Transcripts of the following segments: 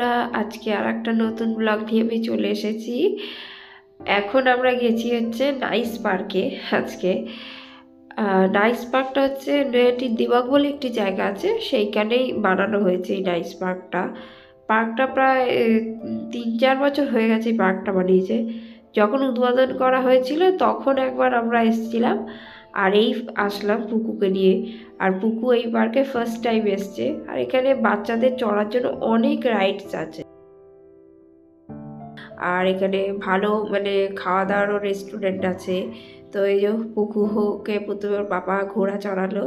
বন্ধুরা, আজকে আর একটা নতুন ব্লগ নিয়ে আমি চলে এসেছি। এখন আমরা গেছি হচ্ছে নাইস পার্কে। আজকে নাইস পার্কটা হচ্ছে নৈহাটির দিবাগ বলে একটি জায়গা আছে, সেইখানেই বানানো হয়েছে এই নাইস পার্কটা। পার্কটা প্রায় 3-4 বছর হয়ে গেছে এই পার্কটা বানিয়েছে। যখন উদ্বোধন করা হয়েছিল তখন একবার আমরা এসেছিলাম, আর এই আসলাম পুকুকে নিয়ে। আর পুকু এই পার্কে ফার্স্ট টাইম এসছে। আর এখানে বাচ্চাদের চড়ার জন্য অনেক রাইডস আছে। আর এখানে ভালো খাওয়া দাওয়ারও রেস্টুরেন্ট আছে। তো এই যে পুকুকে প্রথমে ওর বাবা ঘোড়া চড়ালো,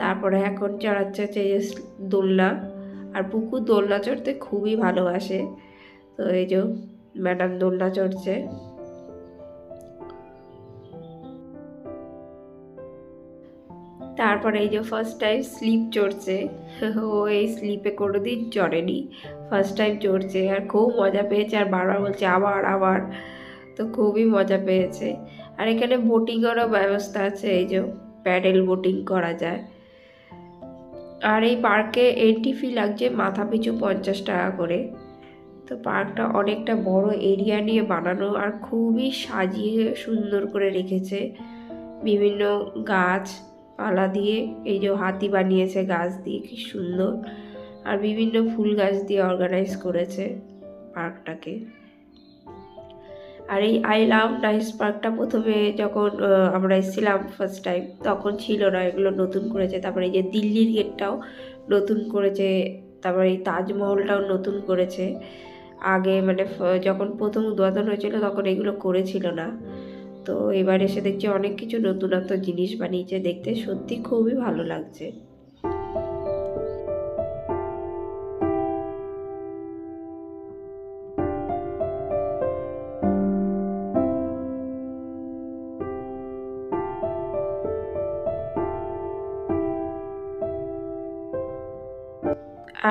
তারপরে এখন চড়াচ্ছে হচ্ছে এই যে দোলনা। আর পুকু দোলনা চড়তে খুবই ভালোবাসে। তো এই যে ম্যাডাম দোলনা চড়ছে। তারপরে এই যে ফার্স্ট টাইম স্লিপ চড়ছে। ও এই স্লিপে কোনোদিন চড়েনি, ফার্স্ট টাইম চড়ছে আর খুব মজা পেয়েছে। আর বারবার বলছে আবার আবার। তো খুবই মজা পেয়েছে। আর এখানে বোটিংয়েরও ব্যবস্থা আছে, এই যে প্যাডেল বোটিং করা যায়। আর এই পার্কে এন্ট্রি ফি লাগছে মাথা পিছু 50 টাকা করে। তো পার্কটা অনেকটা বড় এরিয়া নিয়ে বানানো, আর খুবই সাজিয়ে সুন্দর করে রেখেছে। বিভিন্ন গাছ পালা দিয়ে, এই যে হাতি বানিয়েছে গাছ দিয়ে, কি সুন্দর। আর বিভিন্ন ফুল গাছ দিয়ে অর্গানাইজ করেছে পার্কটাকে। আর এই আই লাভ নাইস পার্কটা প্রথমে যখন আমরা এসেছিলাম ফার্স্ট টাইম, তখন ছিল না, এগুলো নতুন করেছে। তারপরে এই যে দিল্লির গেটটাও নতুন করেছে, তারপরে এই তাজমহলটাও নতুন করেছে। আগে যখন প্রথম উদ্বোধন হয়েছিল তখন এগুলো করেছিল না। তো এবার এসে দেখছি অনেক কিছু নতুনত্ব জিনিস বানিয়েছে, দেখতে সত্যি খুবই ভালো লাগছে।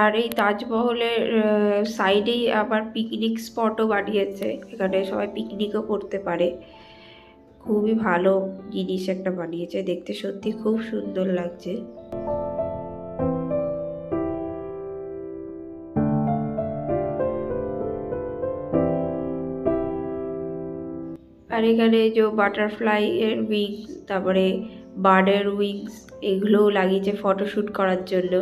আর এই তাজমহলের সাইডেই আবার পিকনিক স্পটও বানিয়েছে, এখানে সবাই পিকনিকও করতে পারে। খুবই ভালো জিনিস একটা বানিয়েছে, দেখতে সত্যি খুব সুন্দর লাগছে। আর এখানে যে বাটারফ্লাই এর উইংস, তারপরে বার্ডের উইংস, এগুলোও লাগিয়েছে ফটোশ্যুট করার জন্য।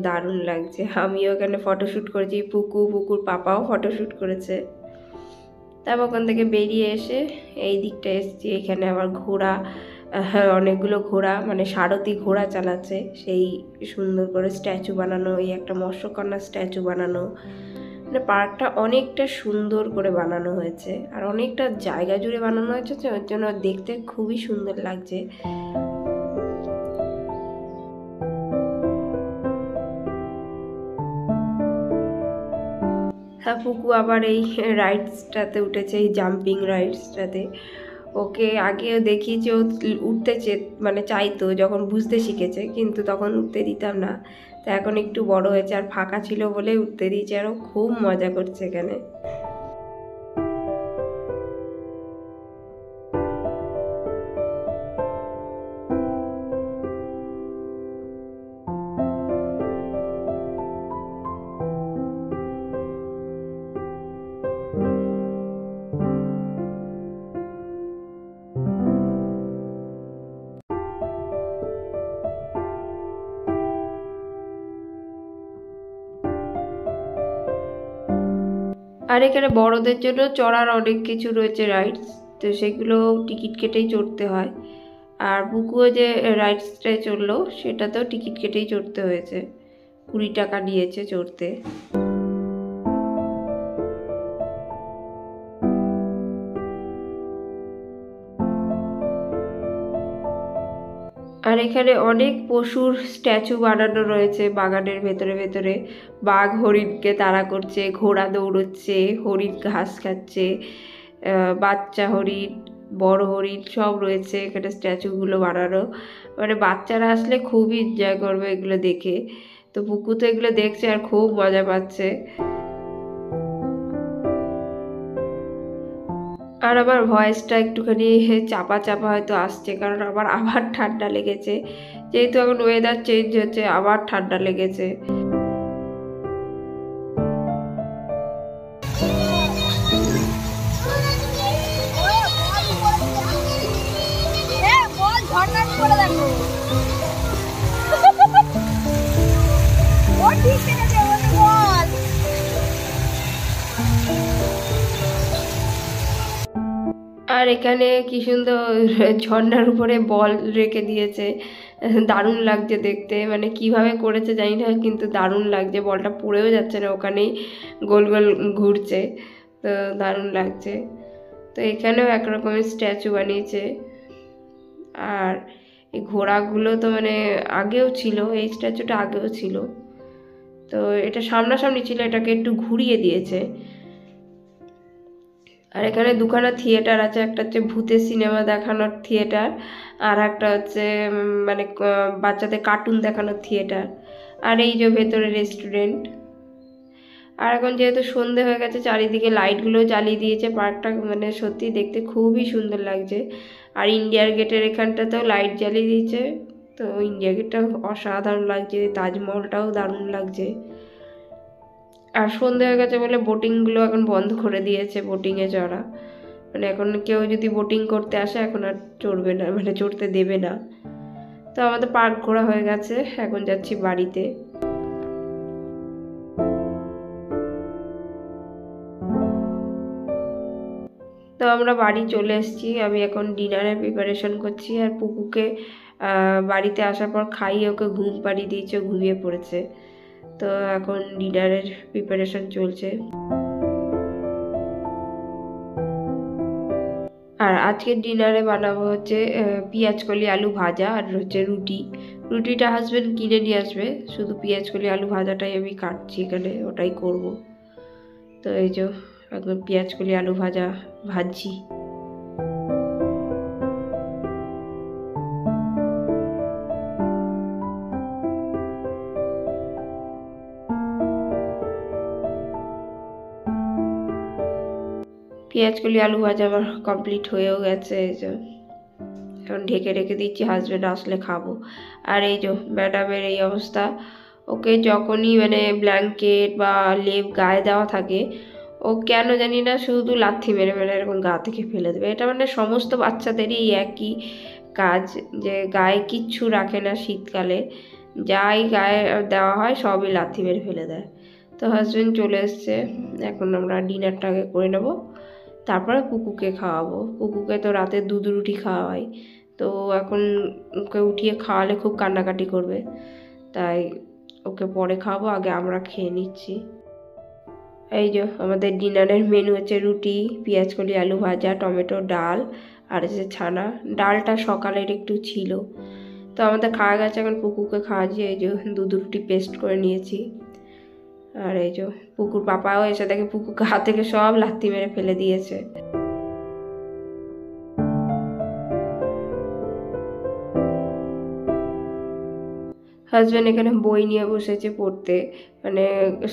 দারুণ লাগছে। আমিও এখানে ফটোশ্যুট করেছি, পুকুর পাপাও ফটোশ্যুট করেছে। তারপর ওখান থেকে বেরিয়ে এসে এই দিকটা এসেছি, এখানে আবার ঘোড়া, অনেকগুলো ঘোড়া সারথি ঘোড়া চালাচ্ছে। সেই সুন্দর করে স্ট্যাচু বানানো, এই একটা মৎস্যকন্যা স্ট্যাচু বানানো। পার্কটা অনেকটা সুন্দর করে বানানো হয়েছে, আর অনেকটা জায়গা জুড়ে বানানো হয়েছে, ওর জন্য দেখতে খুবই সুন্দর লাগছে। হ্যাঁ, পুকু আবার এই রাইডসটাতে উঠেছে, এই জাম্পিং রাইডসটাতে। ওকে আগেও দেখিয়েছি, ও উঠতে চাইতো যখন বুঝতে শিখেছে, কিন্তু তখন উঠতে দিতাম না। তো এখন একটু বড় হয়েছে আর ফাঁকা ছিল বলে উঠতে দিয়েছে, আর ও খুব মজা করছে এখানে। আর এখানে বড়দের জন্য চড়ার অনেক কিছু রয়েছে রাইডস, তো সেগুলো টিকিট কেটেই চড়তে হয়। আর বুকুও যে রাইডসটায় চড়লো সেটাতেও টিকিট কেটেই চড়তে হয়েছে, 20 টাকা নিয়েছে চড়তে। আর এখানে অনেক পশুর স্ট্যাচু বানানো রয়েছে বাগানের ভেতরে ভেতরে। বাঘ হরিণকে তাড়া করছে, ঘোড়া দৌড়চ্ছে, হরিণ ঘাস খাচ্ছে, বাচ্চা হরিণ, বড় হরিণ সব রয়েছে এখানে স্ট্যাচুগুলো বানানো। বাচ্চারা আসলে খুবই এনজয় করবে এগুলো দেখে। তো পুকু তো এগুলো দেখছে আর খুব মজা পাচ্ছে। আর আমার ভয়েসটা একটুখানি চাপা চাপা হয়তো আসছে, কারণ আমার আবার ঠান্ডা লেগেছে। যেহেতু এখন ওয়েদার চেঞ্জ হচ্ছে, আবার ঠান্ডা লেগেছে। করে দেখো ও ঠিক আছে ওকে বল। আর এখানে কি সুন্দর ঝর্ণার উপরে বল রেখে দিয়েছে, দারুণ লাগছে দেখতে। মানে কিভাবে করেছে জানি না, কিন্তু দারুণ লাগছে। বলটা পড়েও যাচ্ছে না, ওখানেই গোল গোল ঘুরছে, তো দারুণ লাগছে। তো এখানেও এক রকমের স্ট্যাচু বানিয়েছে। আর এই ঘোড়াগুলো তো মানে আগেও ছিল, এই স্ট্যাচুটা আগেও ছিল, তো এটা সামনাসামনি ছিল, এটাকে একটু ঘুরিয়ে দিয়েছে। আর এখানে দুখানা থিয়েটার আছে, একটা হচ্ছে ভূতের সিনেমা দেখানোর থিয়েটার, আর একটা হচ্ছে মানে বাচ্চাদের কার্টুন দেখানোর থিয়েটার। আর এই যে ভেতরে রেস্টুরেন্ট। আর এখন যেহেতু সন্ধে হয়ে গেছে, চারিদিকে লাইটগুলো জ্বালিয়ে দিয়েছে, পার্কটা মানে সত্যি দেখতে খুবই সুন্দর লাগছে। আর ইন্ডিয়ার গেটের এখানটাতেও লাইট জ্বালিয়ে দিয়েছে, তো ইন্ডিয়া গেটটা অসাধারণ লাগছে, তাজমহলটাও দারুণ লাগছে। আর সন্ধে হয়ে গেছে বলে বোটিংগুলো এখন বন্ধ করে দিয়েছে, বোটিংয়ে চড়া। মানে এখন কেউ যদি বোটিং করতে আসে এখন আর চড়বে না, মানে চড়তে দেবে না। তো আমাদের পার্ক ঘোরা হয়ে গেছে, এখন যাচ্ছি বাড়িতে। তো আমরা বাড়ি চলে এসেছি, আমি এখন ডিনারের প্রিপারেশন করছি। আর পুকুকে বাড়িতে আসার পর খাইয়ে ওকে ঘুম পাড়িয়ে দিয়েছে, ঘুমিয়ে পড়েছে। তো এখন ডিনারের প্রিপারেশন চলছে। আর আজকের ডিনারে বানাবো হচ্ছে পেঁয়াজকলি আলু ভাজা, আর হচ্ছে রুটি। রুটিটা হাজবেন্ড কিনে নিয়ে আসবে, শুধু পেঁয়াজকলি আলু ভাজাটাই আমি কাটছি এখানে, ওটাই করব। তো এই যে একদম পেঁয়াজকলি আলু ভাজা ভাজছি। পেঁয়াজকলি আলু ভাজা আমার কমপ্লিট হয়েও গেছে, এই যে এখন ঢেকে রেখে দিচ্ছি, হাজব্যান্ড আসলে খাবো। আর এই যে ম্যাডামের এই অবস্থা, ওকে যখনই মানে ব্ল্যাঙ্কেট বা লেপ গায়ে দেওয়া থাকে, ও কেন জানি না শুধু লাথি মেরে মেরে এরকম গা থেকে ফেলে দেবে। এটা মানে সমস্ত বাচ্চাদেরই একই কাজ, যে গায়ে কিচ্ছু রাখে না শীতকালে, যাই গায়ে দেওয়া হয় সবই লাথি মেরে ফেলে দেয়। তো হাজব্যান্ড চলে এসছে, এখন আমরা ডিনারটা আগে করে নেব, তারপরে পুকুকে খাওয়াবো। পুকুকে তো রাতে দুধ রুটি খাওয়াই, তো এখন ওকে উঠিয়ে খাওয়ালে খুব কান্নাকাটি করবে, তাই ওকে পরে খাওয়াবো, আগে আমরা খেয়ে নিচ্ছি। এই যে আমাদের ডিনারের মেনু হচ্ছে রুটি, পেঁয়াজকলি আলু ভাজা, টমেটো, ডাল, আর হচ্ছে ছানা। ডালটা সকালের একটু ছিল, তো আমাদের খাওয়া গেছে। এখন পুকুকে খাওয়াচ্ছি, এই যে দুধ রুটি পেস্ট করে নিয়েছি। আর এই যে পুকুর পাপাও এসে দেখে পুকুর গা থেকে সব লাথি মেরে ফেলে দিয়েছে। হাজব্যান্ড এখানে বই নিয়ে বসেছে পড়তে, মানে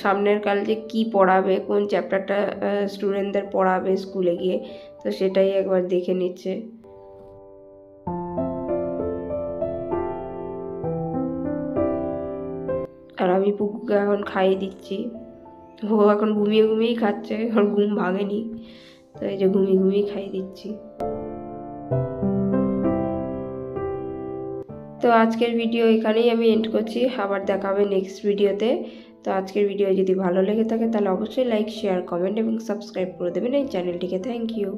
সামনের কাল যে কি পড়াবে, কোন চ্যাপ্টারটা স্টুডেন্টদের পড়াবে স্কুলে গিয়ে, তো সেটাই একবার দেখে নিচ্ছে। আর আমি পুকুকে এখন খাইয়ে দিচ্ছি, ও এখন ঘুমিয়ে ঘুমিয়েই খাচ্ছে, ওর ঘুম ভাঙেনি, তো এই যে ঘুমিয়ে ঘুমিয়ে খাইয়ে দিচ্ছি। তো আজকের ভিডিও এখানেই আমি এন্ড করছি, আবার দেখা হবে নেক্সট ভিডিওতে। তো আজকের ভিডিও যদি ভালো লেগে থাকে তাহলে অবশ্যই লাইক, শেয়ার, কমেন্ট এবং সাবস্ক্রাইব করে দেবেন এই চ্যানেলটিকে। Thank you.